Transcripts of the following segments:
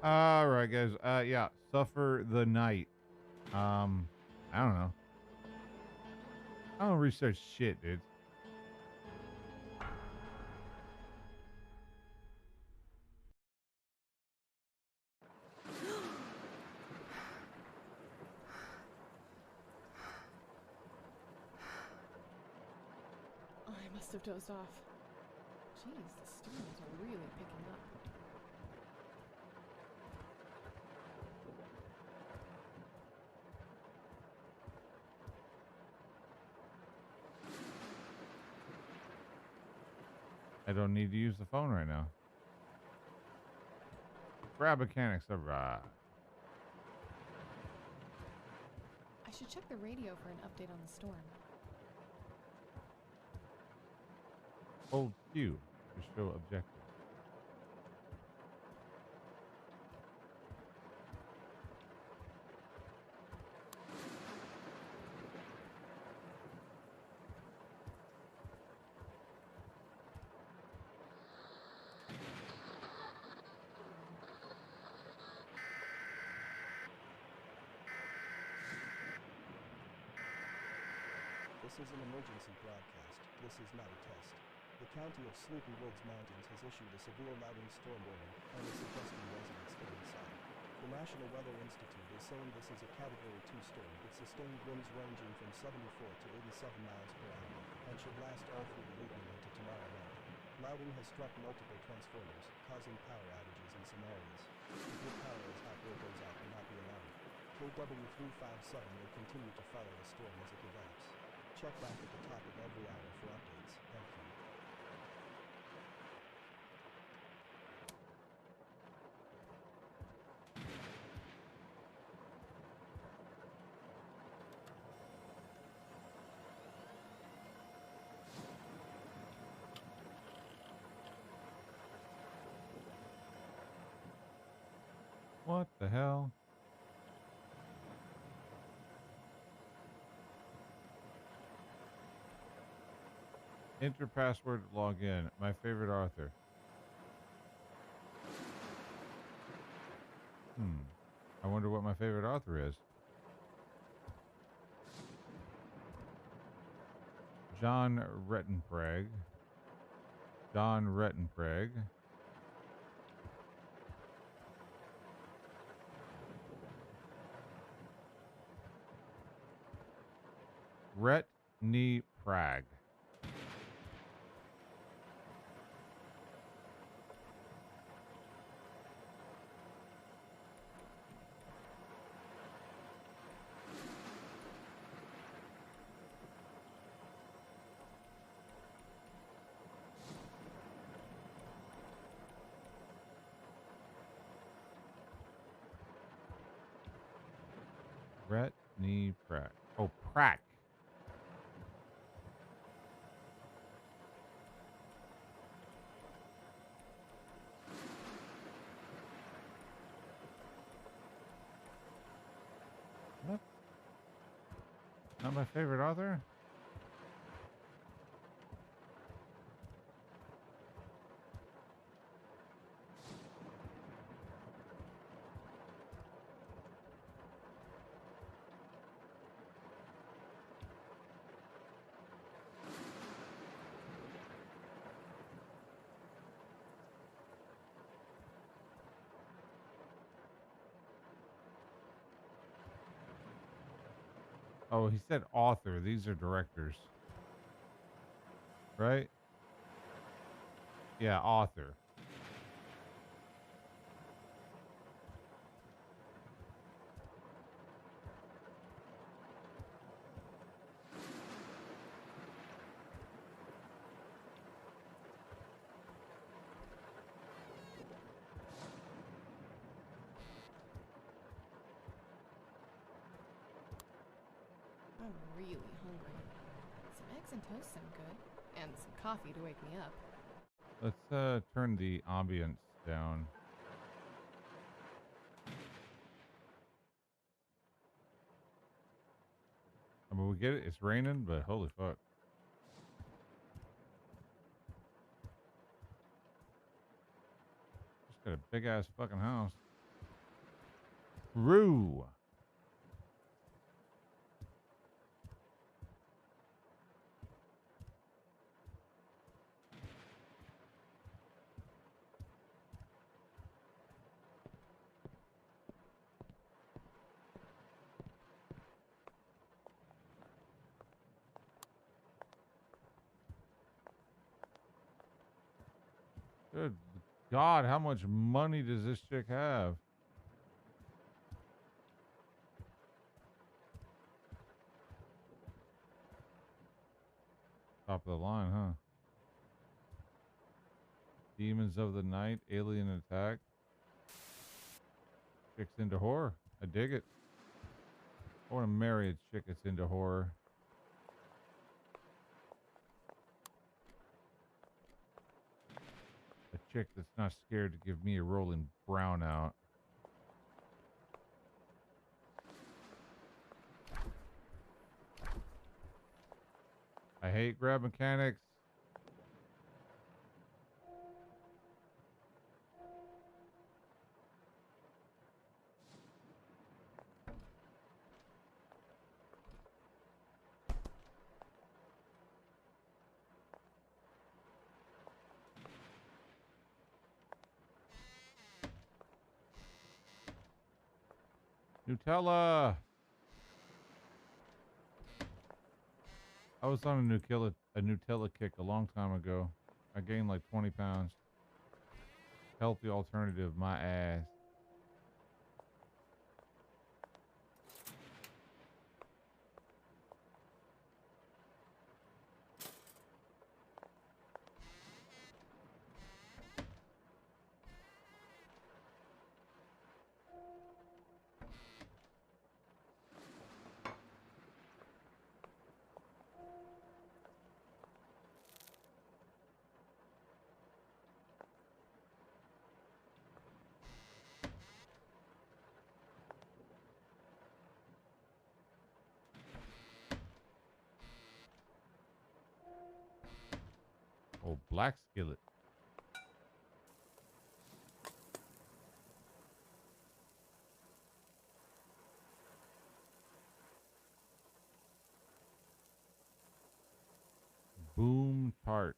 All right, guys. Yeah, suffer the night. I don't know. I don't research shit, dude. Oh, I must have dozed off. Jeez, the storms are really picking up. I don't need to use the phone right now. Grab mechanics, alright. I should check the radio for an update on the storm. Hold Q to show objective. This is an emergency broadcast. This is not a test. The County of Sleepy Woods Mountains has issued a severe lightning storm warning and is suggesting residents stay inside. The National Weather Institute is saying this is a Category 2 storm with sustained winds ranging from 74 to 87 miles per hour and should last all through the evening into tomorrow night. Lightning has struck multiple transformers, causing power outages in some areas. If your power is hot or goes out, do not be alarmed. KW357 will continue to follow the storm as it develops. Check back at the top of every hour for updates. Thank you. What the hell? Enter password to log in. My favorite author. I wonder what my favorite author is. John Rettenpreg. John Rettenpreg. Rhett Knee Prag. Rhett Knee Prag. Oh, Prack. What? Not my favorite author? Oh, he said author. These are directors. Right? Yeah, author. I'm really hungry. Some eggs and toast sound good. And some coffee to wake me up. Let's turn the ambience down. I mean, we get it. It's raining, but holy fuck. Just got a big ass fucking house. Rue. Good God, how much money does this chick have? Top of the line, huh? Demons of the Night, Alien Attack. Chicks into horror. I dig it. I want to marry a chick that's into horror. A chick that's not scared to give me a rolling brownout. I hate grab mechanics. Nutella. I was on a Nutella kick a long time ago. I gained like 20 pounds. Healthy alternative, my ass. Oh, black skillet. Boom tart.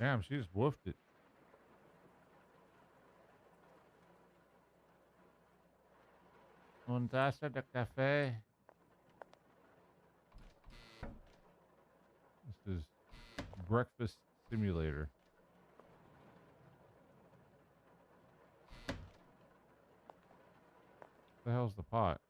Damn, she just woofed it. Un taza de café. This is breakfast simulator. What the hell's the pot?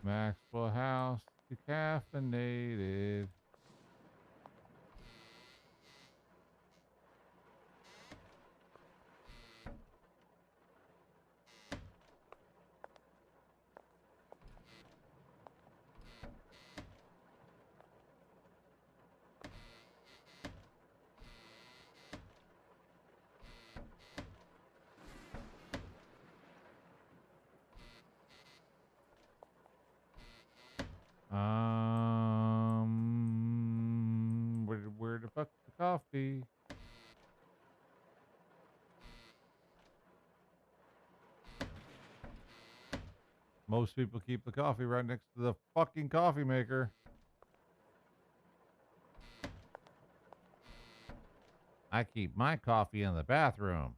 Maxwell House, decaffeinated. Where the fuck's the coffee? Most people keep the coffee right next to the fucking coffee maker. I keep my coffee in the bathroom.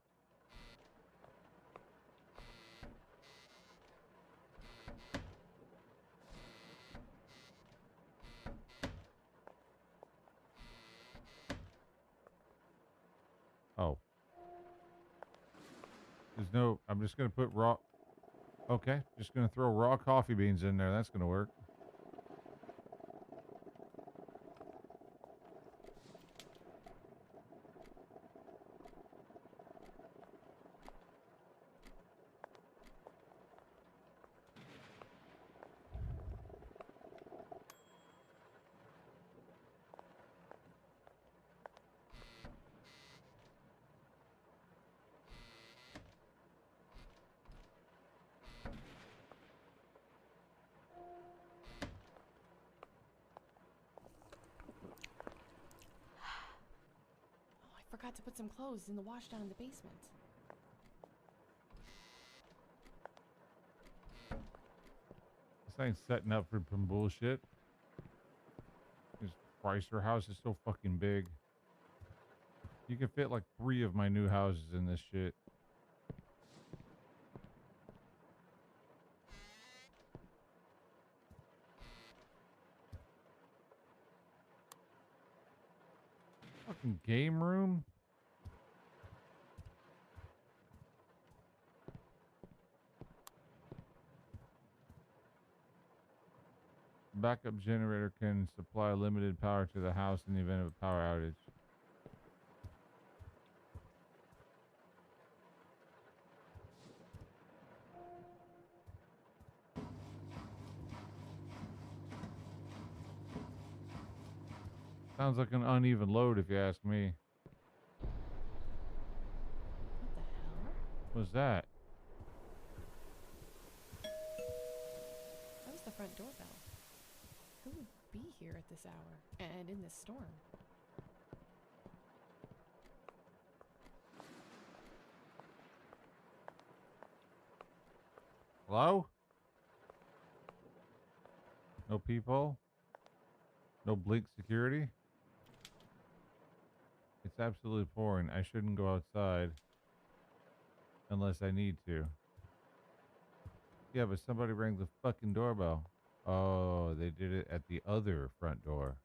Oh. There's no, I'm just going to put raw. Okay. Just going to throw raw coffee beans in there. That's going to work. forgot to put some clothes in the wash down in the basement. This ain't setting up for some bullshit. This Chrysler house is so fucking big. You can fit like 3 of my new houses in this shit. Fucking game room? Backup generator can supply limited power to the house in the event of a power outage. Sounds like an uneven load if you ask me. What the hell? What's that? That was the front doorbell. Who would be here at this hour and in this storm? Hello? No people? No blink security? It's absolutely pouring. I shouldn't go outside unless I need to. Yeah, but somebody rang the fucking doorbell. Oh, they did it at the other front door.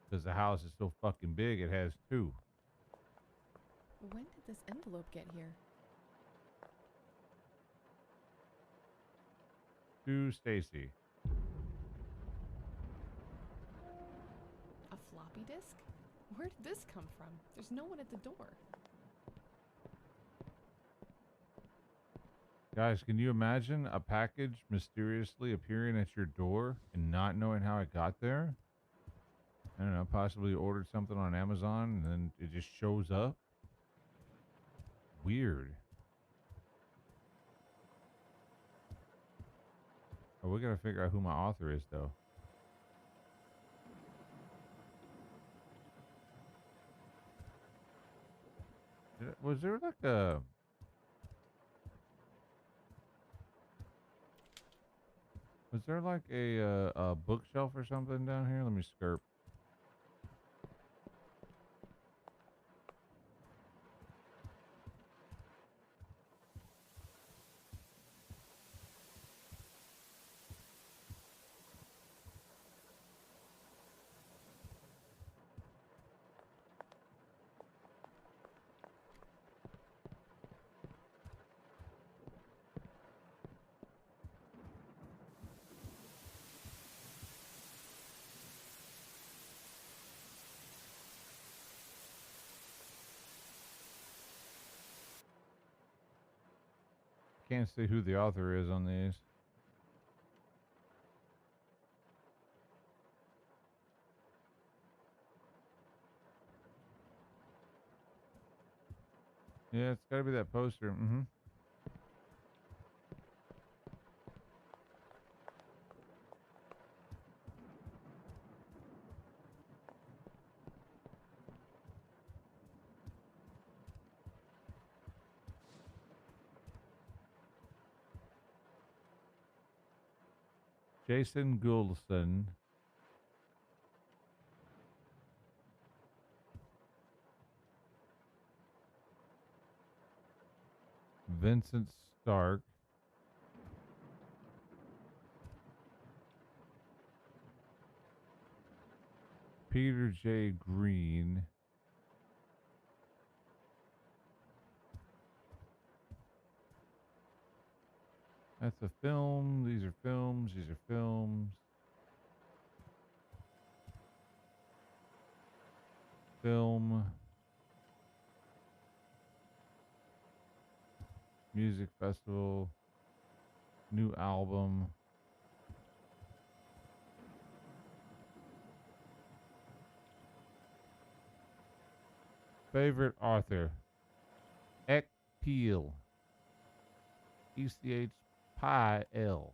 Because the house is so fucking big, it has 2. When did this envelope get here? To Stacy. A floppy disk? Where did this come from? There's no one at the door. Guys, can you imagine a package mysteriously appearing at your door and not knowing how it got there? I don't know, possibly ordered something on Amazon and then it just shows up? Weird. Oh, we gotta figure out who my author is, though. Was there like a... Was there like a bookshelf or something down here? Let me skirp. Can't see who the author is on these. Yeah, it's gotta be that poster. Mm-hmm. Jason Goulson. Vincent Stark. Peter J. Green. That's a film. These are films. These are films. Film. Music festival. New album. Favorite author. Ek Peel. ECH Pi L.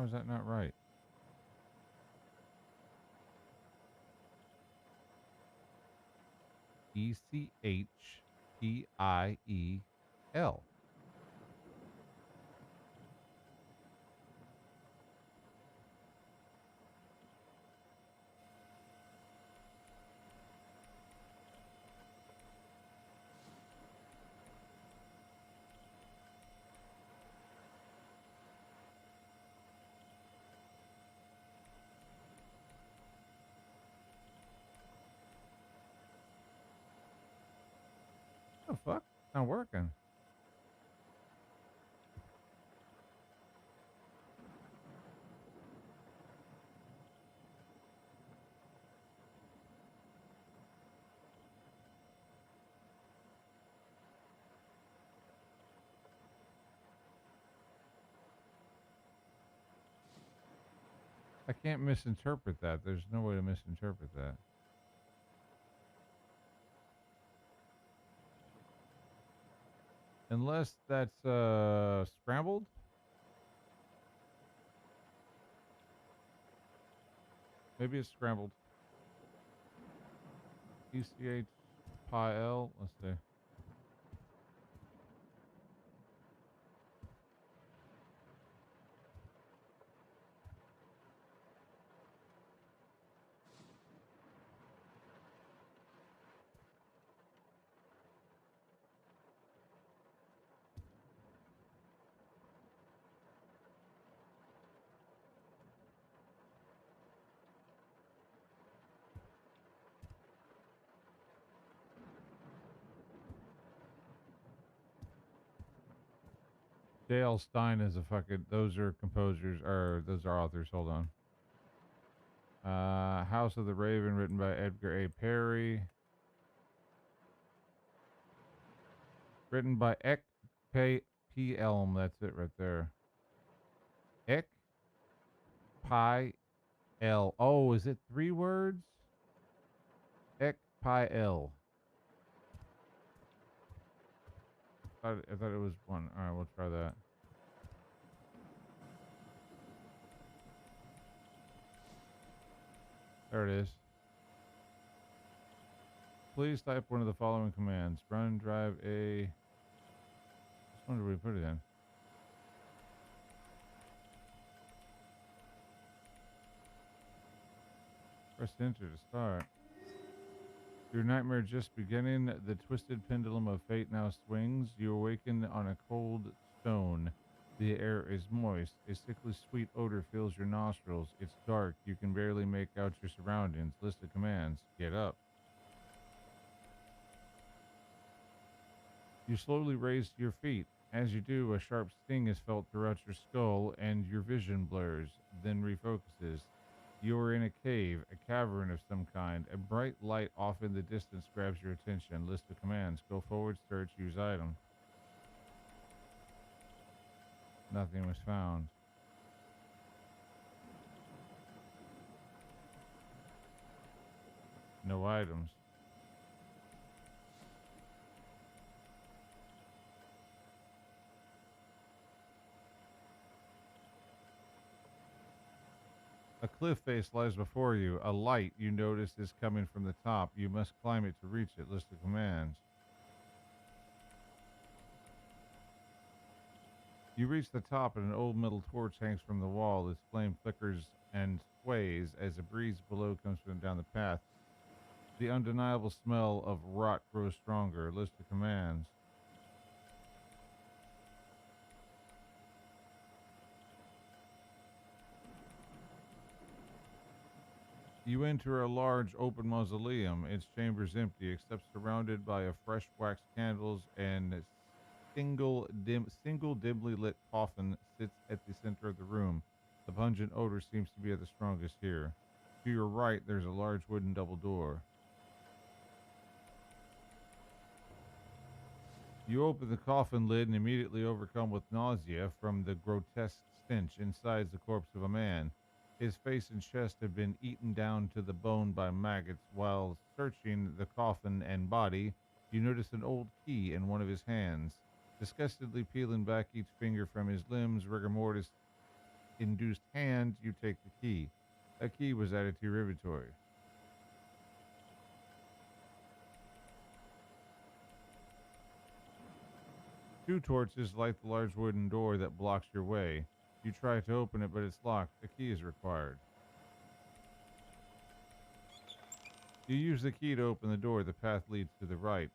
How is that not right? Echpiel. What the fuck? It's not working. I can't misinterpret that. There's no way to misinterpret that. Unless that's scrambled. Maybe it's scrambled. ECH pi L. Let's see. J.L. Stein is a fucking. Those are composers, or those are authors. Hold on. House of the Raven, written by Edgar A. Perry. Written by Ek P. Elm. That's it right there. Ek Pi L. Oh, is it 3 words? Ek Pi L. I thought it was 1. All right, we'll try that. There it is. Please type one of the following commands. Run, drive a... Which one did we put it in? Press enter to start. Your nightmare just beginning. The twisted pendulum of fate now swings. You awaken on a cold stone. The air is moist. A sickly sweet odor fills your nostrils. It's dark. You can barely make out your surroundings. List of commands. Get up. You slowly raise to your feet. As you do, a sharp sting is felt throughout your skull and your vision blurs, then refocuses. You are in a cave, a cavern of some kind. A bright light off in the distance grabs your attention. List of commands. Go forward, search, use item. Nothing was found. No items. A cliff face lies before you. A light you notice is coming from the top. You must climb it to reach it. List of commands. You reach the top and an old metal torch hangs from the wall. Its flame flickers and sways as a breeze below comes from down the path. The undeniable smell of rot grows stronger. List of commands. You enter a large open mausoleum. Its chambers empty, except surrounded by a fresh wax candles and single dimly lit coffin sits at the center of the room. The pungent odor seems to be at the strongest here. To your right, there's a large wooden double door. You open the coffin lid and immediately overcome with nausea from the grotesque stench inside the corpse of a man. His face and chest have been eaten down to the bone by maggots. While searching the coffin and body, you notice an old key in one of his hands. Disgustedly peeling back each finger from his limbs, rigor mortis induced hand, you take the key. That key was added to your inventory. Two torches light the large wooden door that blocks your way. You try to open it, but it's locked. A key is required. You use the key to open the door. The path leads to the right.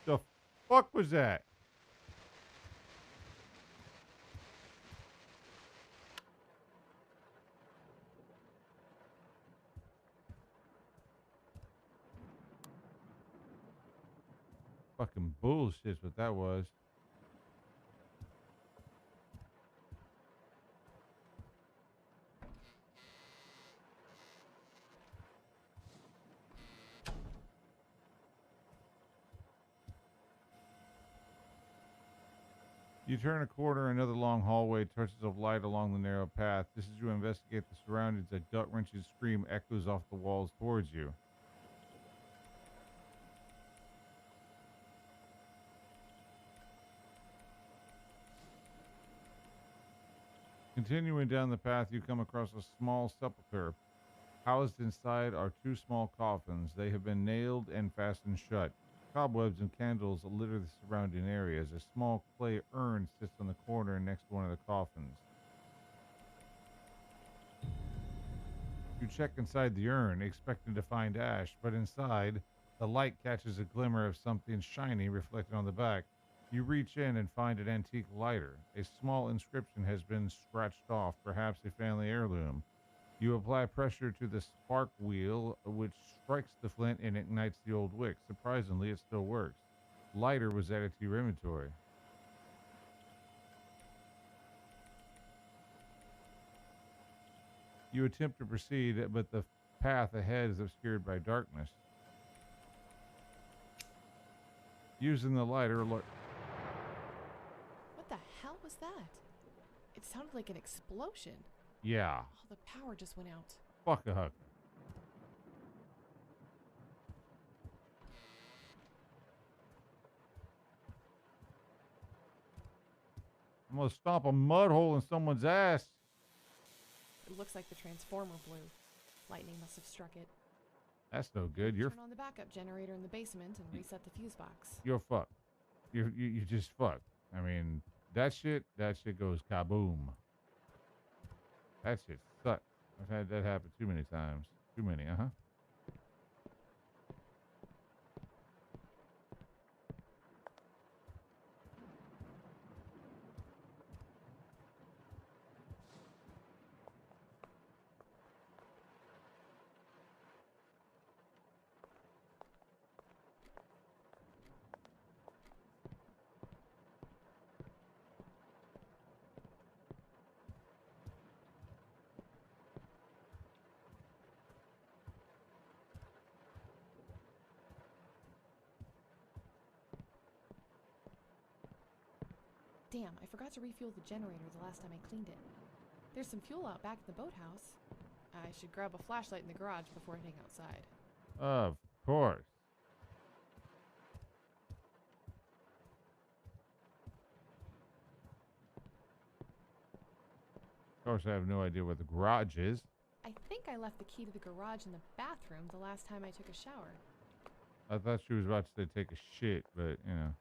The fuck was that? Fucking bullshit's what that was. You turn a corner, another long hallway, touches of light along the narrow path. Just as you investigate the surroundings, a gut-wrenching scream echoes off the walls towards you. Continuing down the path, you come across a small sepulcher. Housed inside are two small coffins. They have been nailed and fastened shut. Cobwebs and candles litter the surrounding areas. A small clay urn sits on the corner next to one of the coffins. You check inside the urn, expecting to find ash, but inside, the light catches a glimmer of something shiny reflected on the back. You reach in and find an antique lighter. A small inscription has been scratched off, perhaps a family heirloom. You apply pressure to the spark wheel, which strikes the flint and ignites the old wick. Surprisingly, it still works. Lighter was added to your inventory. You attempt to proceed, but the path ahead is obscured by darkness. Using the lighter... What the hell was that? It sounded like an explosion. Yeah. Oh, the power just went out. Fuck a huck. I'm gonna stomp a mud hole in someone's ass. It looks like the transformer blew. Lightning must have struck it. That's no good. You're Turn on the backup generator in the basement and reset the fuse box. you're fucked. You just fucked. I mean, that shit goes kaboom. That shit sucks. I've had that happen too many times. Too many, Damn, I forgot to refuel the generator the last time I cleaned it. There's some fuel out back in the boathouse. I should grab a flashlight in the garage before heading outside. Of course. Of course, I have no idea what the garage is. I think I left the key to the garage in the bathroom the last time I took a shower. I thought she was about to say take a shit, but, you know.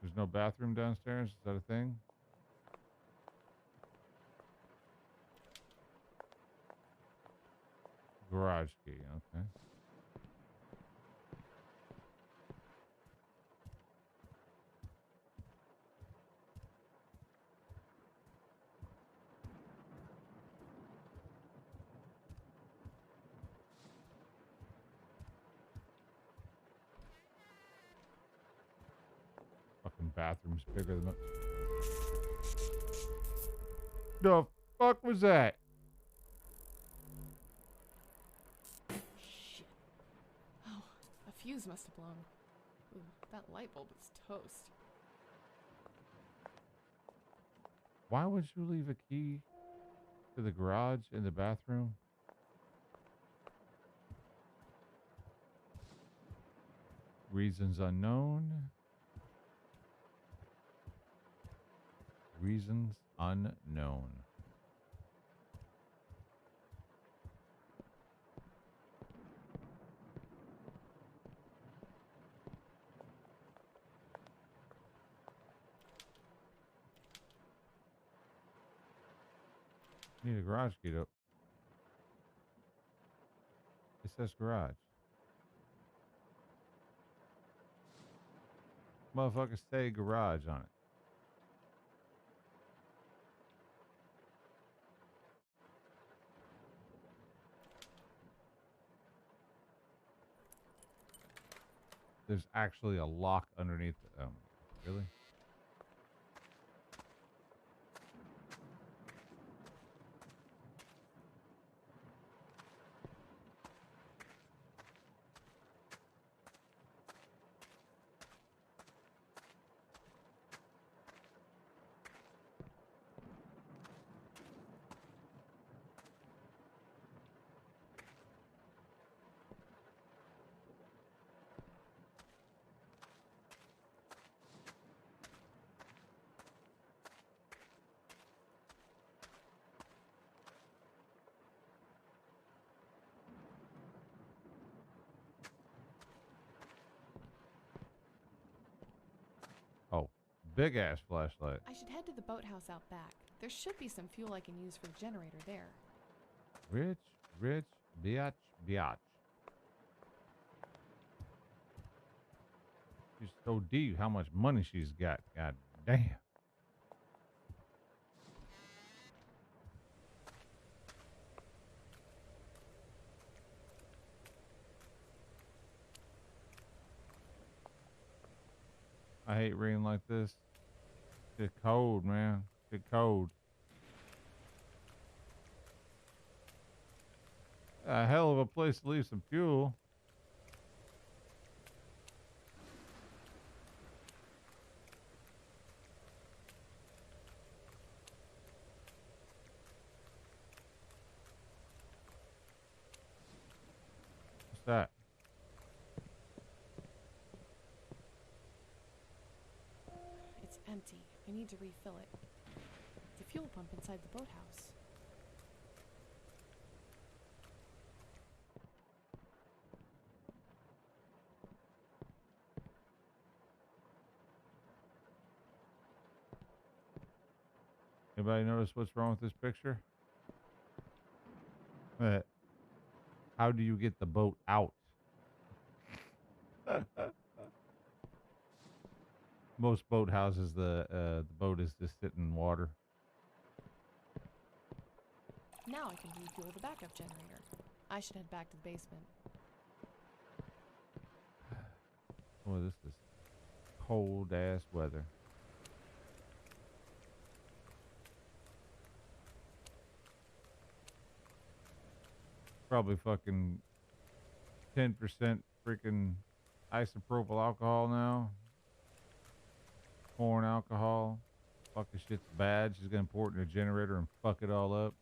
There's no bathroom downstairs? Is that a thing? Garage key, okay. Fucking bathroom's bigger than the fuck was that? Shit. Oh, a fuse must have blown. Ooh, that light bulb is toast. Why would you leave a key to the garage in the bathroom? Reasons unknown. Reasons unknown. Need a garage key up. It says garage. Motherfuckers say garage on it. There's actually a lock underneath it. Really? Oh, big ass flashlight. I should head to the boathouse out back. There should be some fuel I can use for the generator there. Rich, biatch, biatch. She's so deep how much money she's got. God damn. I hate rain like this. It's cold, man. It's cold. A hell of a place to leave some fuel. What's that? It's empty. I need to refill it. The fuel pump inside the boathouse. Anybody notice what's wrong with this picture? How do you get the boat out? Most boat houses, the boat is just sitting in water. Now I can refuel the backup generator. I should head back to the basement. Boy, this is cold ass weather. Probably fucking 10% freaking isopropyl alcohol now. Corn alcohol. Fucking shit's bad. She's gonna pour it in a generator and fuck it all up.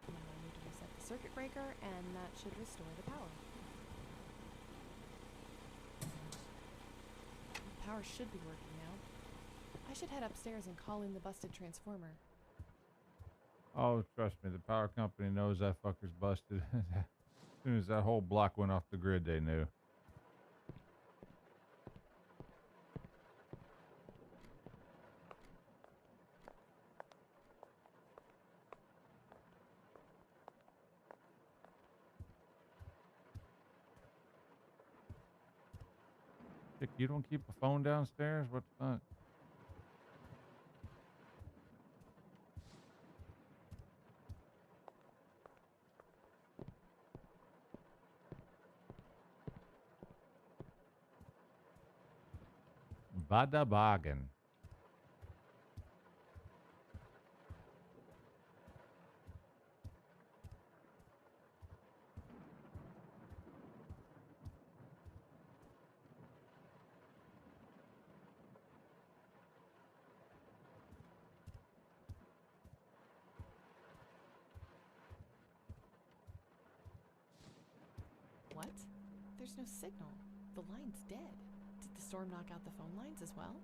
Now I need to reset the circuit breaker, and that should restore the power. The power should be working now. I should head upstairs and call in the busted transformer. Oh, trust me, the power company knows that fucker's busted. As soon as that whole block went off the grid, they knew. Chick, you don't keep a phone downstairs? What the fuck? Bada bargain. What? There's no signal. The line's dead. Did the storm knock out the phone lines as well?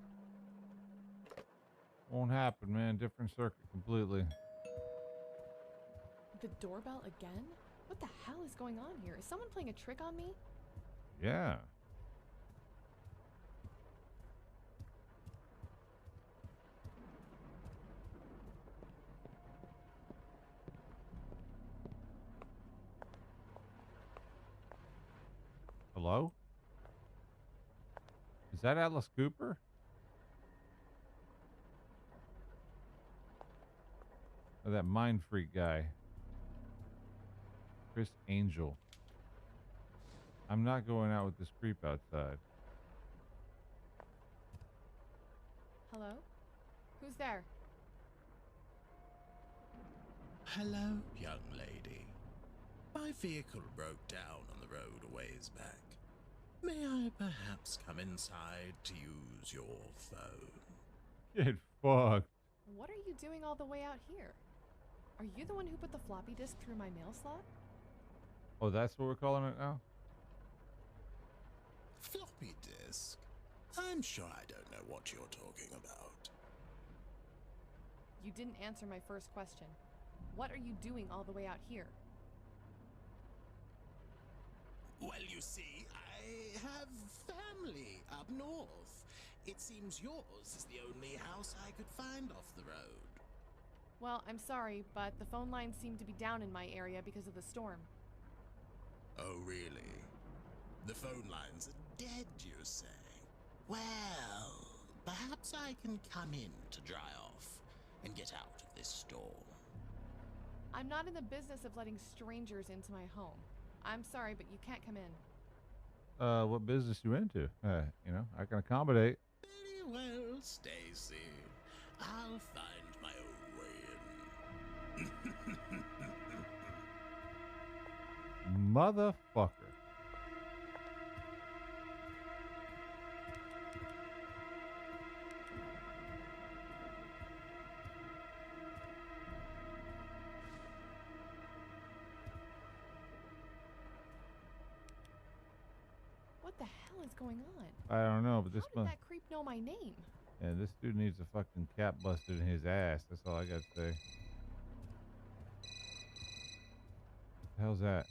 Won't happen, man. Different circuit completely. The doorbell again? What the hell is going on here? Is someone playing a trick on me? Yeah. Hello? Is that Atlas Cooper? Or that mind freak guy? Chris Angel. I'm not going out with this creep outside. Hello? Who's there? Hello, young lady. My vehicle broke down on the road a ways back. May I perhaps come inside to use your phone? Get fucked. What are you doing all the way out here? Are you the one who put the floppy disk through my mail slot? Oh, that's what we're calling it now? Floppy disk? I'm sure I don't know what you're talking about. You didn't answer my first question. What are you doing all the way out here? Well, you see, I have family up north. It seems yours is the only house I could find off the road. Well, I'm sorry, but the phone lines seem to be down in my area because of the storm. Oh, really? The phone lines are dead, you say? Well, perhaps I can come in to dry off and get out of this storm. I'm not in the business of letting strangers into my home. I'm sorry, but you can't come in. What business you into? I can accommodate. Very well, Stacy. I'll find my own way in. Motherfucker. What the hell is going on? I don't know, but this How did that creep know my name? yeah, this dude needs a fucking cap busted in his ass. That's all I got to say. The hell's that?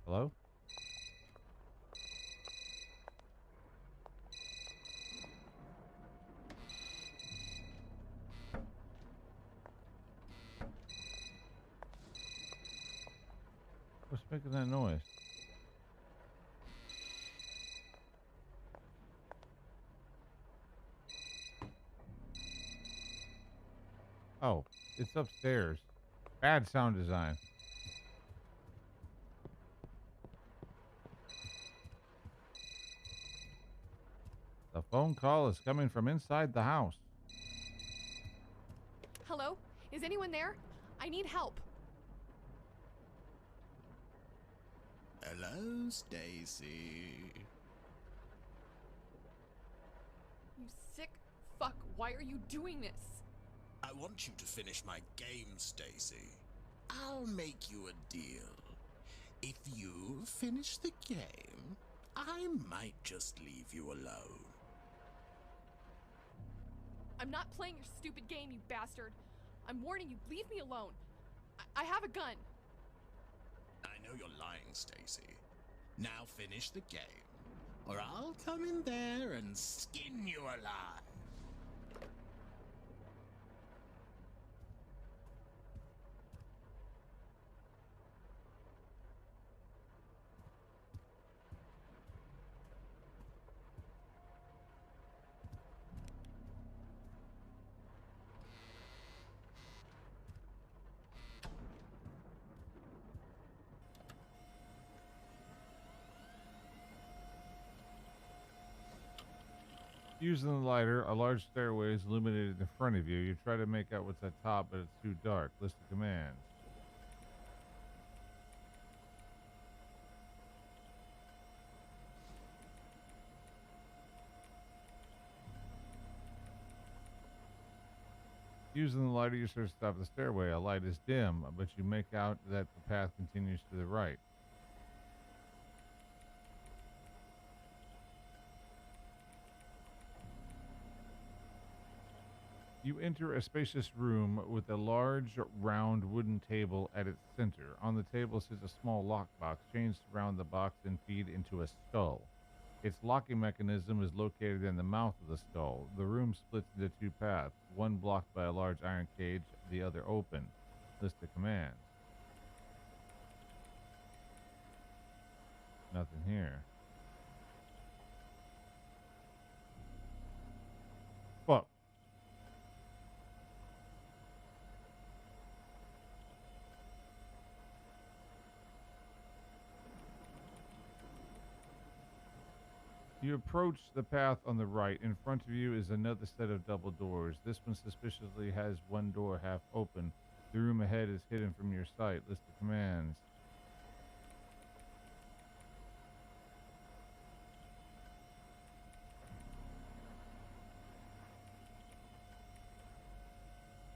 Hello? What's making that noise? Oh, it's upstairs. Bad sound design. The phone call is coming from inside the house. Hello? Is anyone there? I need help. Hello, Stacy. You sick fuck. Why are you doing this? I want you to finish my game, Stacy. I'll make you a deal. If you finish the game, I might just leave you alone. I'm not playing your stupid game, you bastard. I'm warning you, leave me alone. I have a gun. I know you're lying, Stacy. Now finish the game, or I'll come in there and skin you alive. Using the lighter, a large stairway is illuminated in front of you. You try to make out what's at top, but it's too dark. List of commands. Using the lighter, you search the top of the stairway. A light is dim, but you make out that the path continues to the right. You enter a spacious room with a large, round wooden table at its center. On the table sits a small lockbox. Chains surround the box and feed into a skull. Its locking mechanism is located in the mouth of the skull. The room splits into two paths, one blocked by a large iron cage, the other open. List of commands. Nothing here. Fuck. You approach the path on the right. In front of you is another set of double doors. This one suspiciously has one door half open. The room ahead is hidden from your sight. List of commands.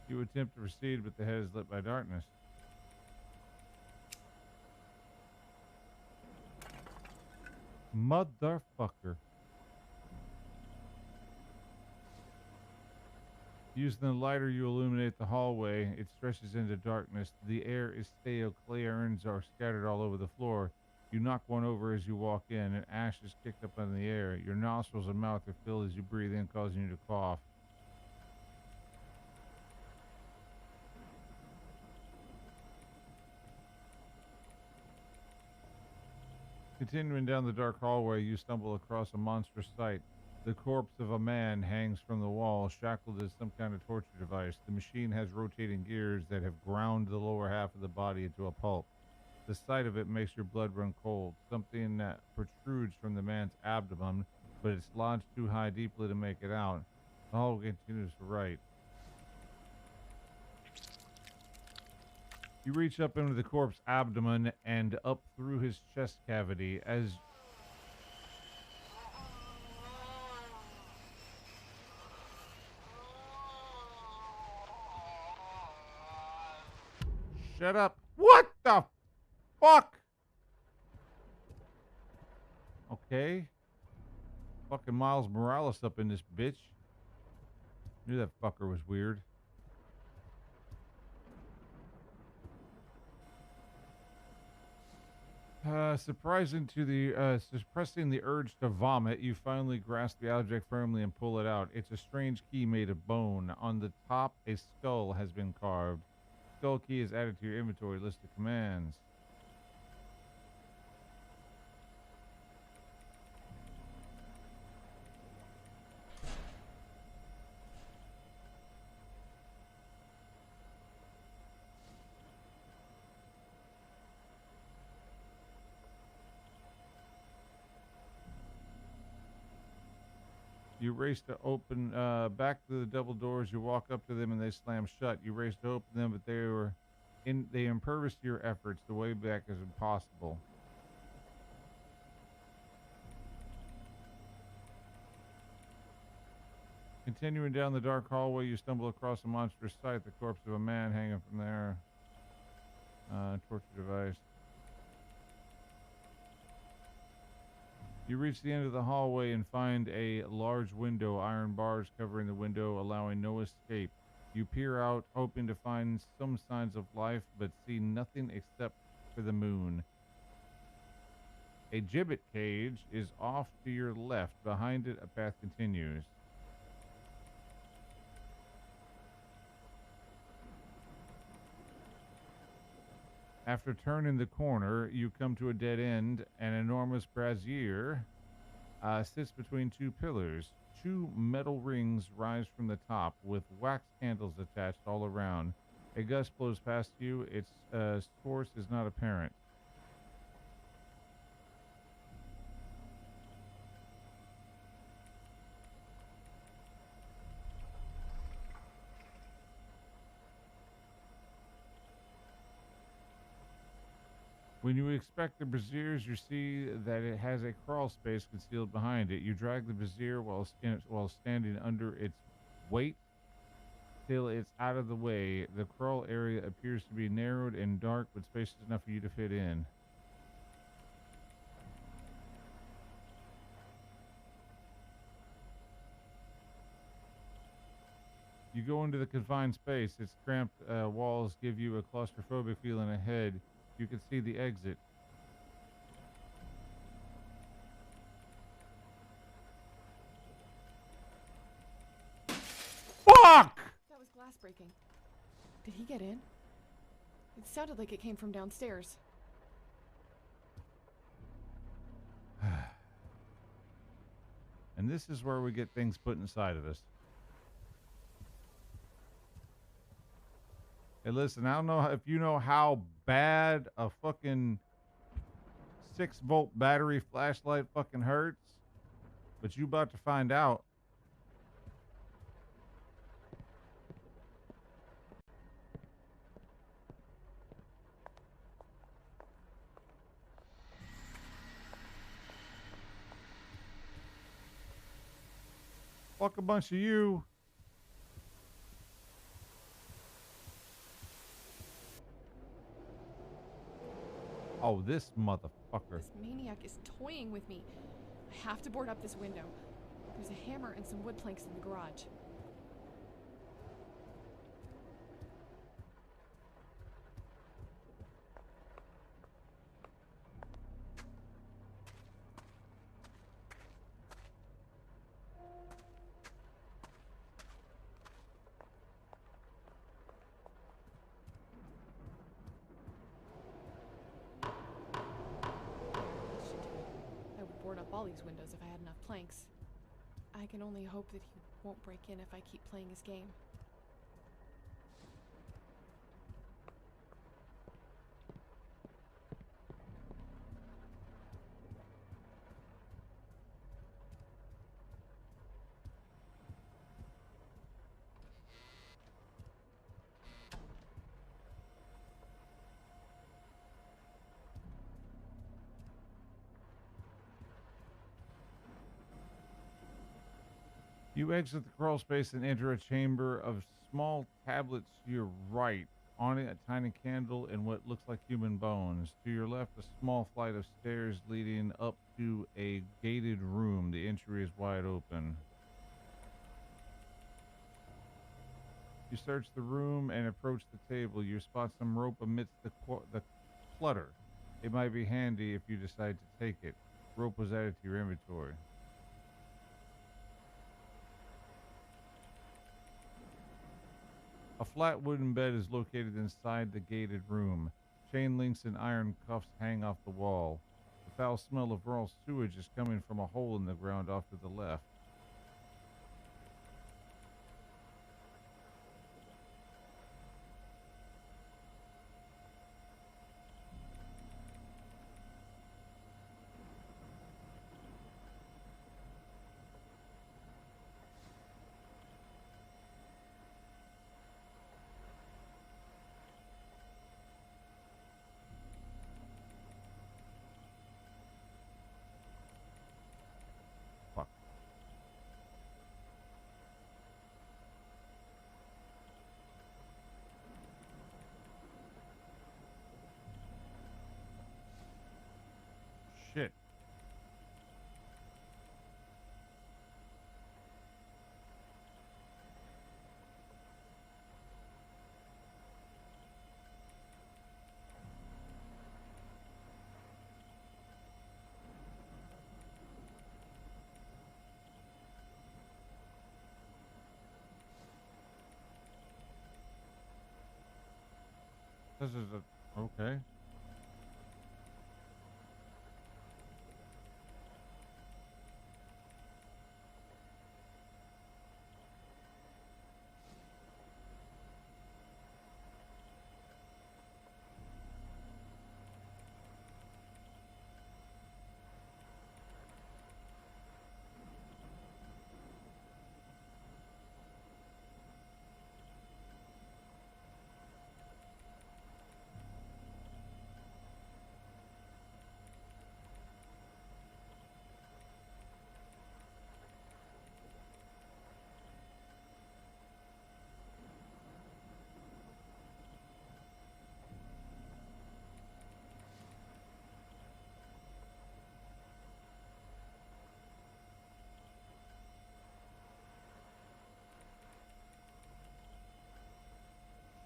You attempt to proceed, but the head is lit by darkness. Motherfucker. Using the lighter, you illuminate the hallway. It stretches into darkness. The air is stale. Clay urns are scattered all over the floor. You knock one over as you walk in, and ash is kicked up in the air. Your nostrils and mouth are filled as you breathe in, causing you to cough. Continuing down the dark hallway, you stumble across a monstrous sight. The corpse of a man hangs from the wall, shackled as some kind of torture device. The machine has rotating gears that have ground the lower half of the body into a pulp. The sight of it makes your blood run cold. Something protrudes from the man's abdomen, but it's lodged too high deeply to make it out. The hallway continues to right. You reach up into the corpse's abdomen and up through his chest cavity as... Shut up. What the fuck? Okay. Fucking Miles Morales up in this bitch. Knew that fucker was weird. Suppressing the urge to vomit, you finally grasp the object firmly and pull it out. It's a strange key made of bone. On the top, a skull has been carved. Skull key is added to your inventory list of commands. You race to open back to the double doors. You walk up to them and they slam shut. You race to open them, but they impervious to your efforts. The way back is impossible. Continuing down the dark hallway, you stumble across a monstrous sight. The corpse of a man hanging from there. Torture device. You reach the end of the hallway and find a large window, iron bars covering the window, allowing no escape. You peer out, hoping to find some signs of life, but see nothing except for the moon. A gibbet cage is off to your left. Behind it, a path continues. After turning the corner, you come to a dead end. An enormous brazier sits between two pillars. Two metal rings rise from the top with wax candles attached all around. A gust blows past you. Its source is not apparent. When you inspect the braziers, you see that it has a crawl space concealed behind it. You drag the brazier while standing under its weight till it's out of the way. The crawl area appears to be narrowed and dark, but spacious enough for you to fit in. You go into the confined space. Its cramped walls give you a claustrophobic feeling ahead. You can see the exit. Fuck! That was glass breaking. Did he get in? It sounded like it came from downstairs. And this is where we get things put inside of us. Hey, listen, I don't know if you know how bad a fucking 6-volt battery flashlight fucking hurts, but you about to find out. Fuck a bunch of you. Oh, this motherfucker. This maniac is toying with me. I have to board up this window. There's a hammer and some wood planks in the garage. I would board up all these windows if I had enough planks. I can only hope that he won't break in if I keep playing his game. You exit the crawl space and enter a chamber of small tablets to your right. On it, a tiny candle and what looks like human bones. To your left, a small flight of stairs leading up to a gated room. The entry is wide open. You search the room and approach the table. You spot some rope amidst the clutter. It might be handy if you decide to take it. Rope was added to your inventory. A flat wooden bed is located inside the gated room. Chain links and iron cuffs hang off the wall. The foul smell of raw sewage is coming from a hole in the ground off to the left. Fuck. Shit. This is a... okay.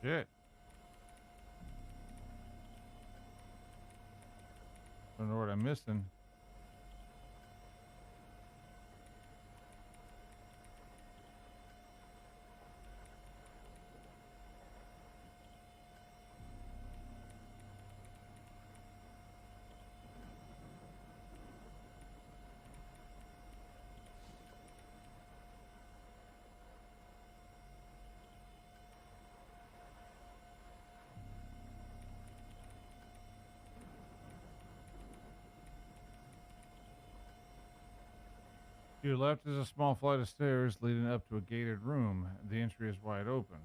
Shit. Don't know what I'm missing. To your left is a small flight of stairs leading up to a gated room. The entry is wide open.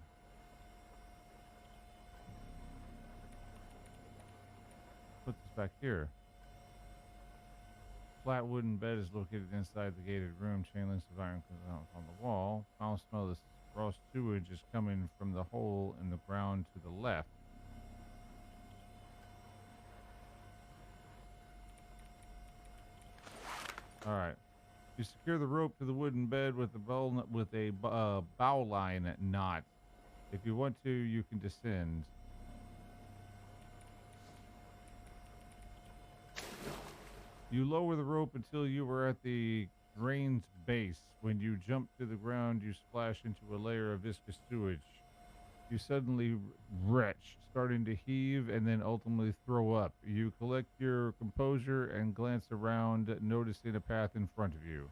Put this back here. Flat wooden bed is located inside the gated room. Chain links of iron comes out on the wall. Foul smell of raw sewage is coming from the hole in the ground to the left. All right. You secure the rope to the wooden bed with a bow line knot. If you want to, you can descend. You lower the rope until you are at the drain's base. When you jump to the ground, you splash into a layer of viscous sewage. You suddenly retch, starting to heave and then ultimately throw up. You collect your composure and glance around, noticing a path in front of you.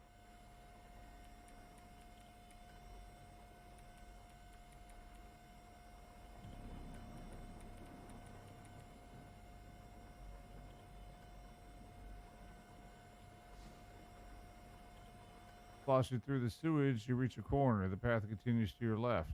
Sloshing through the sewage, you reach a corner. The path continues to your left.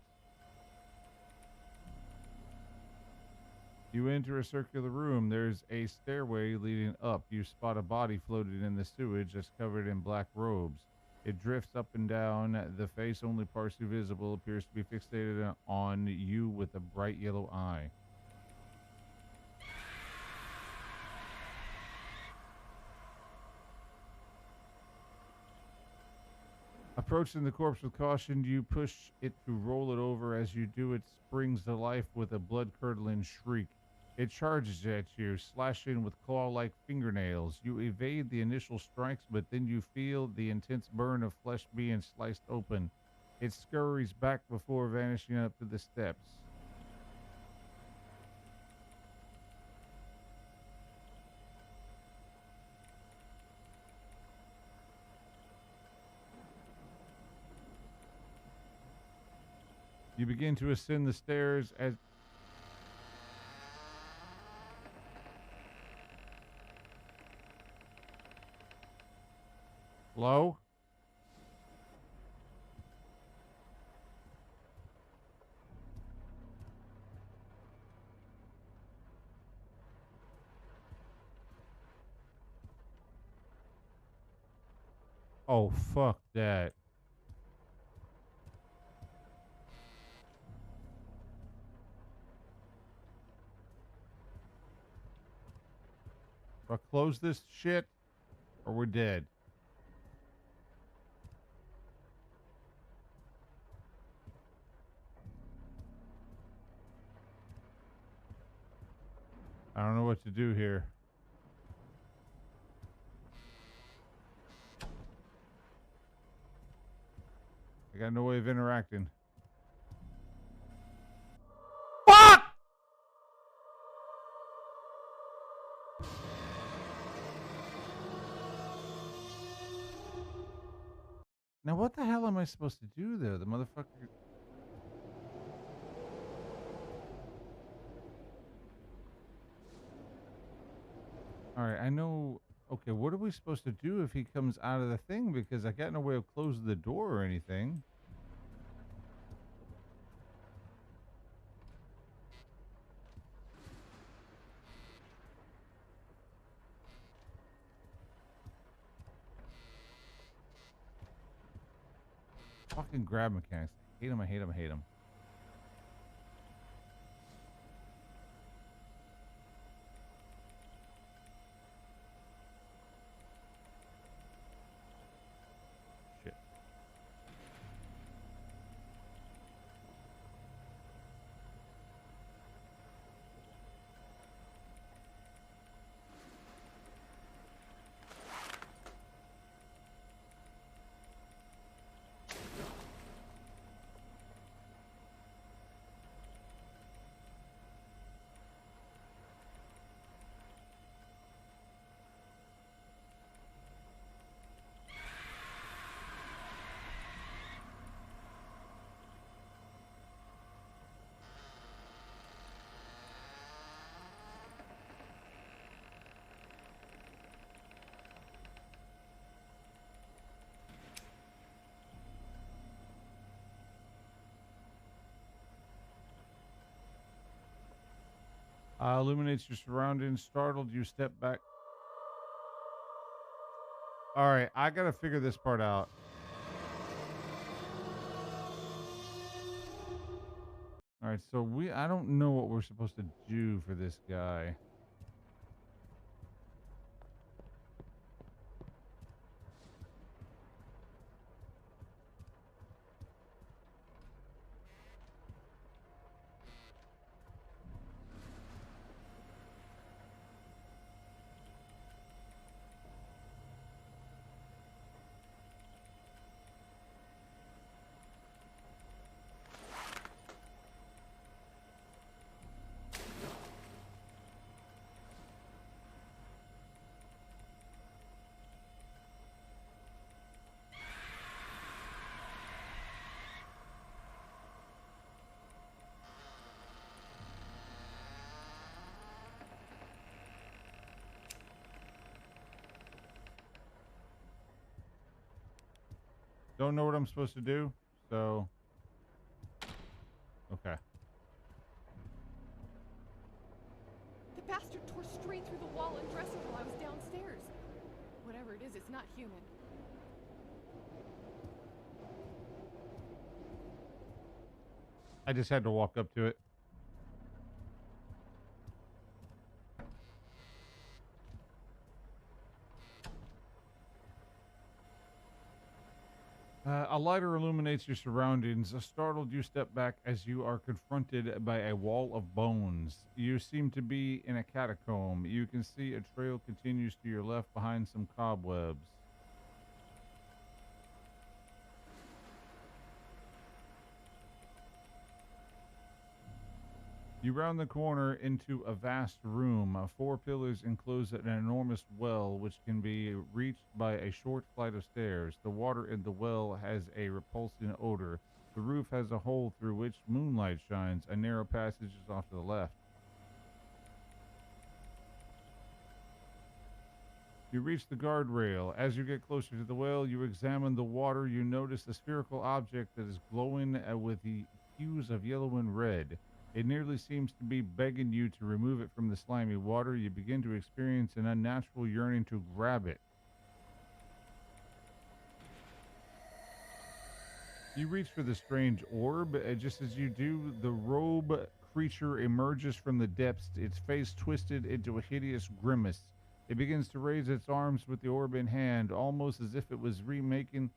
You enter a circular room. There's a stairway leading up. You spot a body floating in the sewage that's covered in black robes. It drifts up and down. The face, only partially visible, appears to be fixated on you with a bright yellow eye. Approaching the corpse with caution, you push it to roll it over. As you do, it springs to life with a blood-curdling shriek. It charges at you, slashing with claw-like fingernails. You evade the initial strikes, but then you feel the intense burn of flesh being sliced open. It scurries back before vanishing up to the steps. You begin to ascend the stairs as... Hello? Oh, fuck that. Do I close this shit, or we're dead? I don't know what to do here. I got no way of interacting. Fuck! Now what the hell am I supposed to do there? The motherfucker... Alright, I know... Okay, what are we supposed to do if he comes out of the thing? Because I got no way of closing the door or anything. Fucking grab mechanics. I hate them, I hate them, I hate them. Shit. Illuminates your surroundings. Startled, you step back. All right, I gotta figure this part out. All right, so I don't know what we're supposed to do for this guy. Don't know what I'm supposed to do, so okay. The bastard tore straight through the wall and dresser while I was downstairs. Whatever it is, it's not human. I just had to walk up to it. A lighter illuminates your surroundings. Startled, you step back as you are confronted by a wall of bones. You seem to be in a catacomb. You can see a trail continues to your left behind some cobwebs. You round the corner into a vast room. Four pillars enclose an enormous well, which can be reached by a short flight of stairs. The water in the well has a repulsing odor. The roof has a hole through which moonlight shines. A narrow passage is off to the left. You reach the guardrail. As you get closer to the well, you examine the water. You notice a spherical object that is glowing with the hues of yellow and red. It nearly seems to be begging you to remove it from the slimy water. You begin to experience an unnatural yearning to grab it. You reach for the strange orb. Just as you do, the robe creature emerges from the depths, its face twisted into a hideous grimace. It begins to raise its arms with the orb in hand, almost as if it was remaking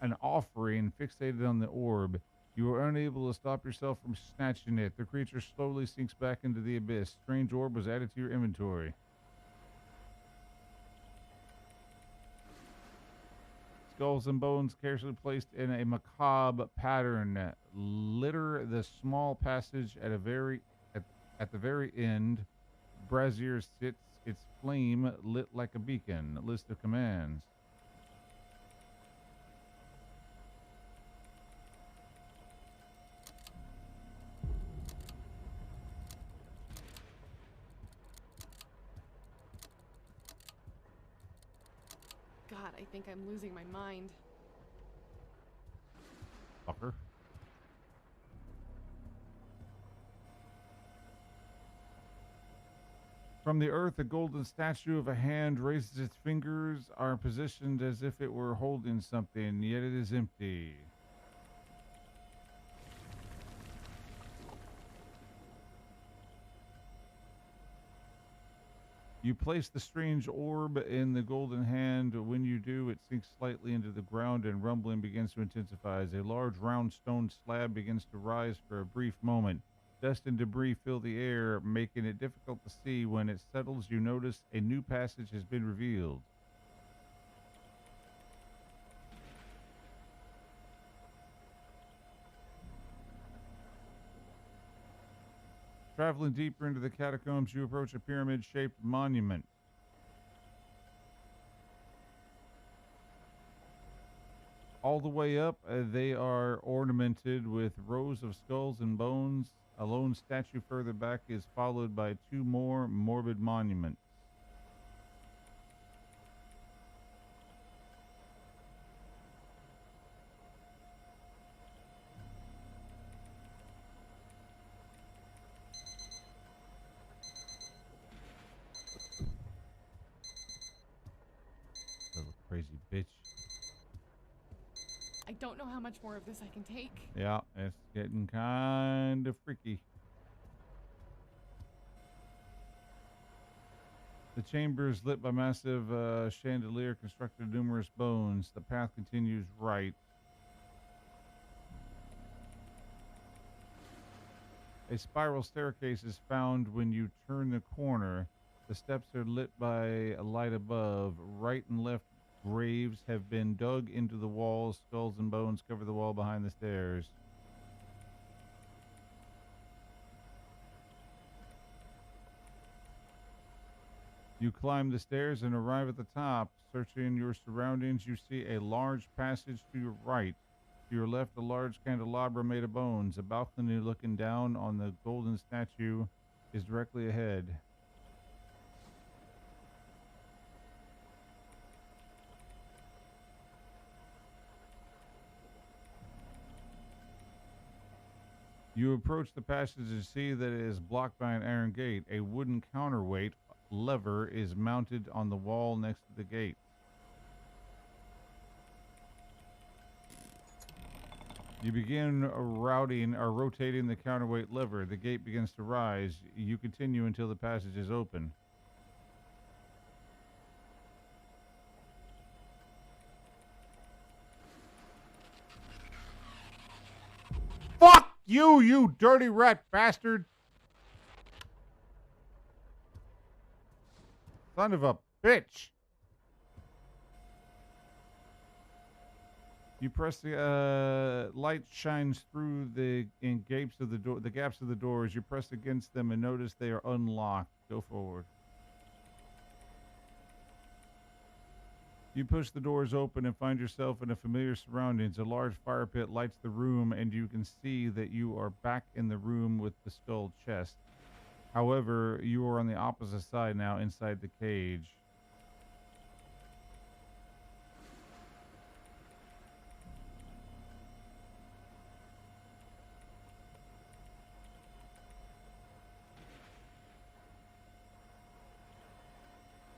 an offering fixated on the orb. You are unable to stop yourself from snatching it. The creature slowly sinks back into the abyss. Strange orb was added to your inventory. Skulls and bones carefully placed in a macabre pattern litter the small passage at the very end. Brazier sits, its flame lit like a beacon. List of commands. God, I think I'm losing my mind. Fucker. From the earth, a golden statue of a hand raises its fingers, are positioned as if it were holding something, yet it is empty. You place the strange orb in the golden hand. When you do, it sinks slightly into the ground and rumbling begins to intensify as a large round stone slab begins to rise for a brief moment. Dust and debris fill the air, making it difficult to see. When it settles, you notice a new passage has been revealed. Traveling deeper into the catacombs, you approach a pyramid-shaped monument. All the way up, they are ornamented with rows of skulls and bones. A lone statue further back is followed by two more morbid monuments. bitch. I don't know how much more of this I can take. Yeah, it's getting kind of freaky. The chamber is lit by massive chandelier constructed of numerous bones. The path continues right. A spiral staircase is found when you turn the corner. The steps are lit by a light above. Right and left graves have been dug into the walls. Skulls and bones cover the wall behind the stairs. You climb the stairs and arrive at the top. Searching your surroundings, you see a large passage to your right. To your left, a large candelabra made of bones. A balcony looking down on the golden statue is directly ahead. You approach the passage and see that it is blocked by an iron gate. A wooden counterweight lever is mounted on the wall next to the gate. You begin rotating the counterweight lever. The gate begins to rise. You continue until the passage is open. Fuck you, you dirty rat bastard! Son of a bitch! You press the light shines through the gaps of the door. The gaps of the doors. You press against them and notice they are unlocked. Go forward. You push the doors open and find yourself in a familiar surroundings. A large fire pit lights the room, and you can see that you are back in the room with the skull chest. However, you are on the opposite side now, inside the cage.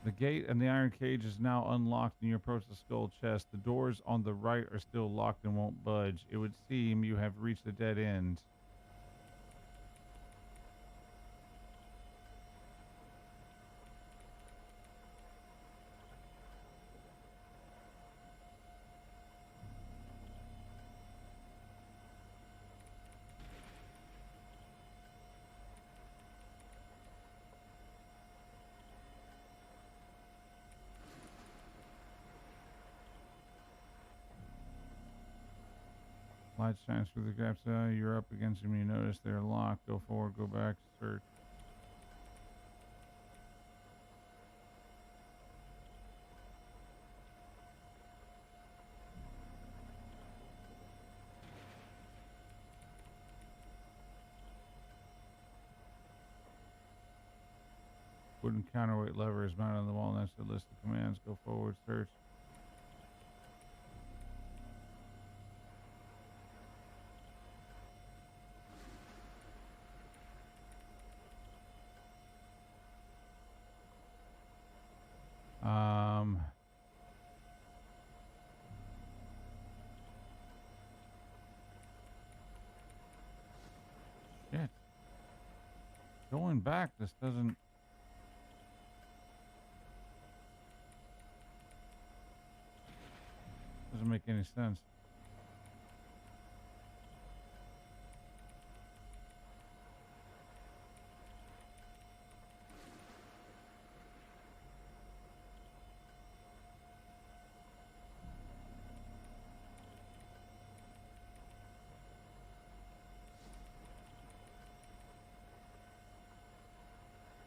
The gate and the iron cage is now unlocked and you approach the skull chest. The doors on the right are still locked and won't budge. It would seem you have reached a dead end. Light shines through the gaps. You're up against them. You notice they're locked. Go forward. Go back. Search. Wooden counterweight lever is mounted on the wall next to the list of commands. Go forward. Search. Shit. Going back, this doesn't make any sense.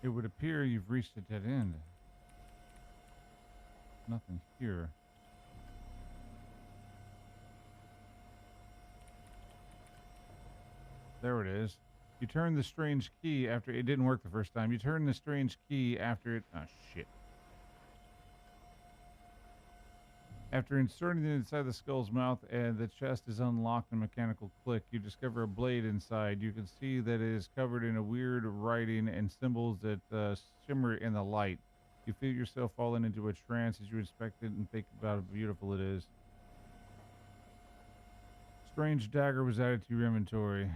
It would appear you've reached a dead end. Nothing here. There it is. You turn the strange key after it didn't work the first time. You turn the strange key after it. Oh, shit. After inserting it inside the skull's mouth and the chest is unlocked in a mechanical click, you discover a blade inside. You can see that it is covered in a weird writing and symbols that shimmer in the light. You feel yourself falling into a trance as you inspect it and think about how beautiful it is. Strange dagger was added to your inventory.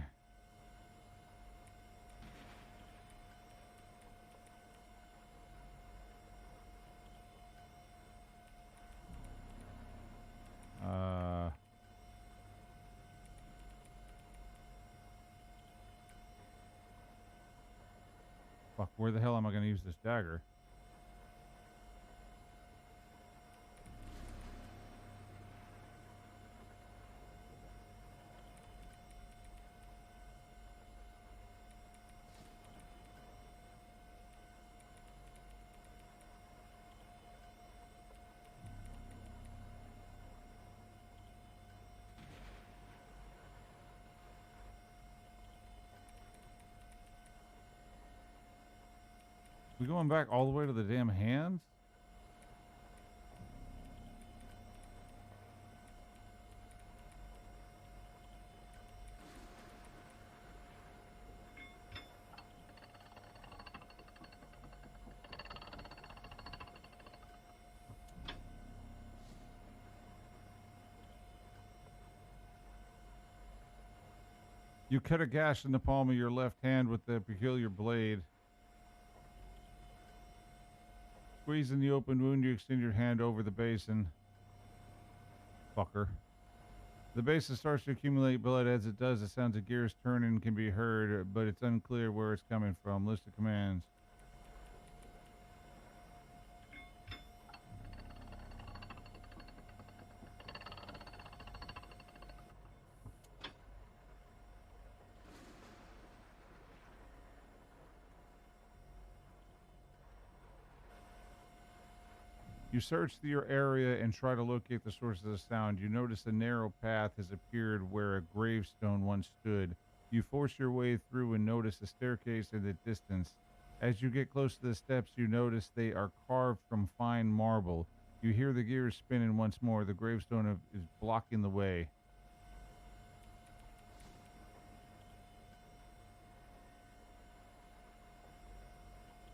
Fuck, where the hell am I going to use this dagger? We going back all the way to the damn hands? You cut a gash in the palm of your left hand with the peculiar blade. Squeezing the open wound, you extend your hand over the basin. Fucker. The basin starts to accumulate blood. As it does, the sounds of gears turning can be heard, but it's unclear where it's coming from. List of commands. You search your area and try to locate the source of the sound. You notice a narrow path has appeared where a gravestone once stood. You force your way through and notice a staircase in the distance. As you get close to the steps, you notice they are carved from fine marble. You hear the gears spinning once more. The gravestone is blocking the way.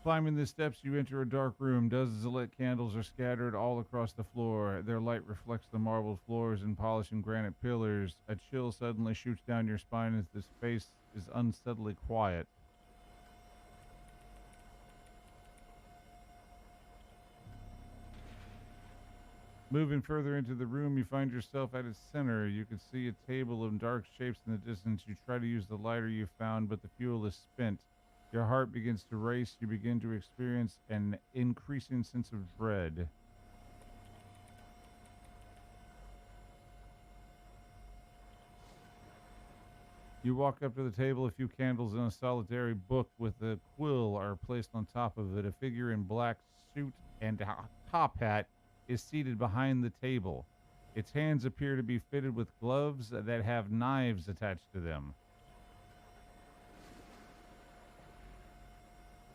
Climbing the steps, you enter a dark room. Dozens of lit candles are scattered all across the floor. Their light reflects the marbled floors and polished granite pillars. A chill suddenly shoots down your spine as the space is unsteadily quiet. Moving further into the room, you find yourself at its center. You can see a table of dark shapes in the distance. You try to use the lighter you found, but the fuel is spent. Your heart begins to race. You begin to experience an increasing sense of dread. You walk up to the table. A few candles and a solitary book with a quill are placed on top of it. A figure in black suit and a top hat is seated behind the table. Its hands appear to be fitted with gloves that have knives attached to them.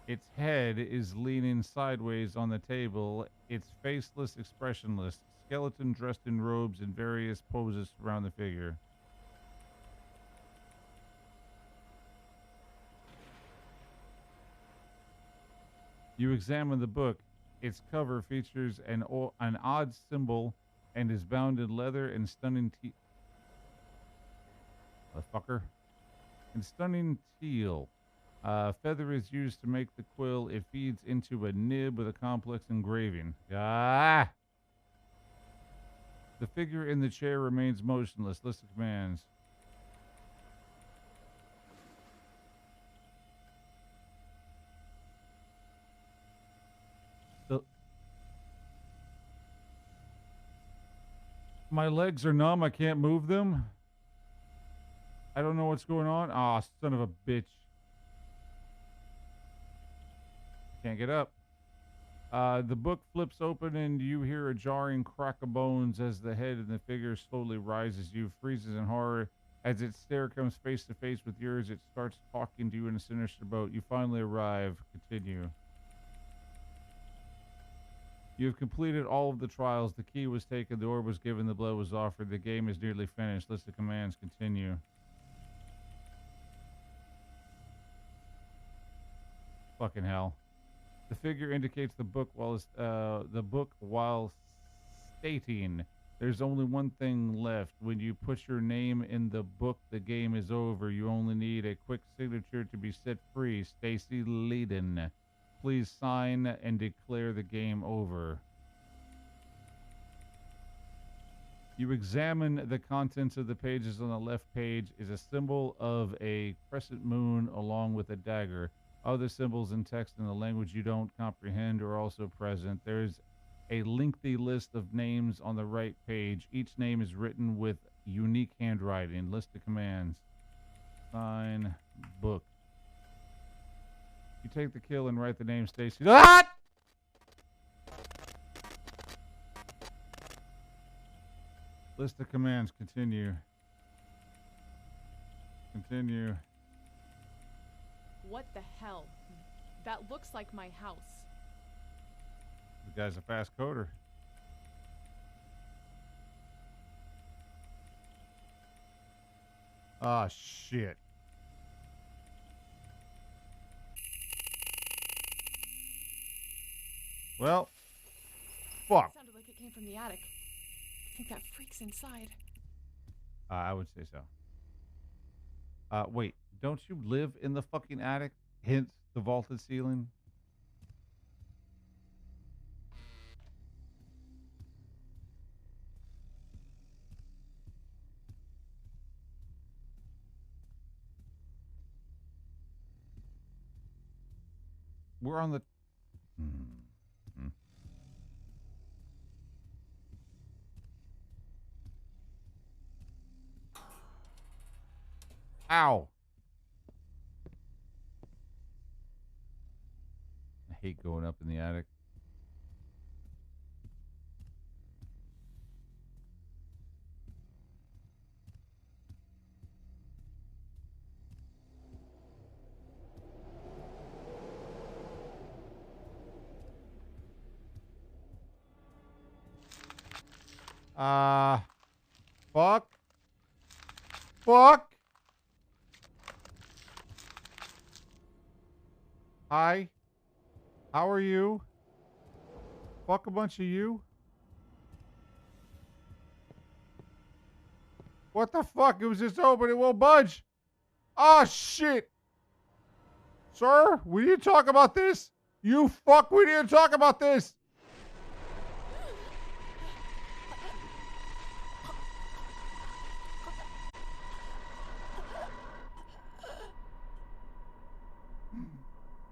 Its head is leaning sideways on the table, its faceless, expressionless, skeleton dressed in robes in various poses surround the figure. You examine the book. Its cover features an odd symbol and is bound in leather and stunning motherfucker. In stunning teal. Feather is used to make the quill. It feeds into a nib with a complex engraving. Ah! The figure in the chair remains motionless. List of commands. My legs are numb. I can't move them. I don't know what's going on. Ah, son of a bitch. Can't get up. The book flips open and you hear a jarring crack of bones as the head of the figure slowly rises. You freezes in horror. As its stare comes face to face with yours, it starts talking to you in a sinister boat. You finally arrive. Continue. You have completed all of the trials. The key was taken. The orb was given. The blood was offered. The game is nearly finished. List of commands. Continue. Fucking hell. The figure indicates the book while stating, "There's only one thing left. When you put your name in the book, the game is over. You only need a quick signature to be set free. Stacy Leiden. Please sign and declare the game over." You examine the contents of the pages. On the left page is a symbol of a crescent moon along with a dagger. Other symbols and text in a language you don't comprehend are also present. There's a lengthy list of names on the right page. Each name is written with unique handwriting. List of commands. Sign book. You take the kill and write the name Stacy. Ah! List of commands. Continue. Continue. What the hell? That looks like my house. The guy's a fast coder. Ah, shit. Well, fuck. Sounded like it came from the attic. I think that freak's inside. I would say so. Wait, don't you live in the fucking attic? Hence the vaulted ceiling? We're on the... Ow. I hate going up in the attic. Fuck. Fuck. Hi. How are you? Fuck a bunch of you. What the fuck? It was just open. It won't budge. Oh, shit. Sir, we need to talk about this. You fuck, we need to talk about this.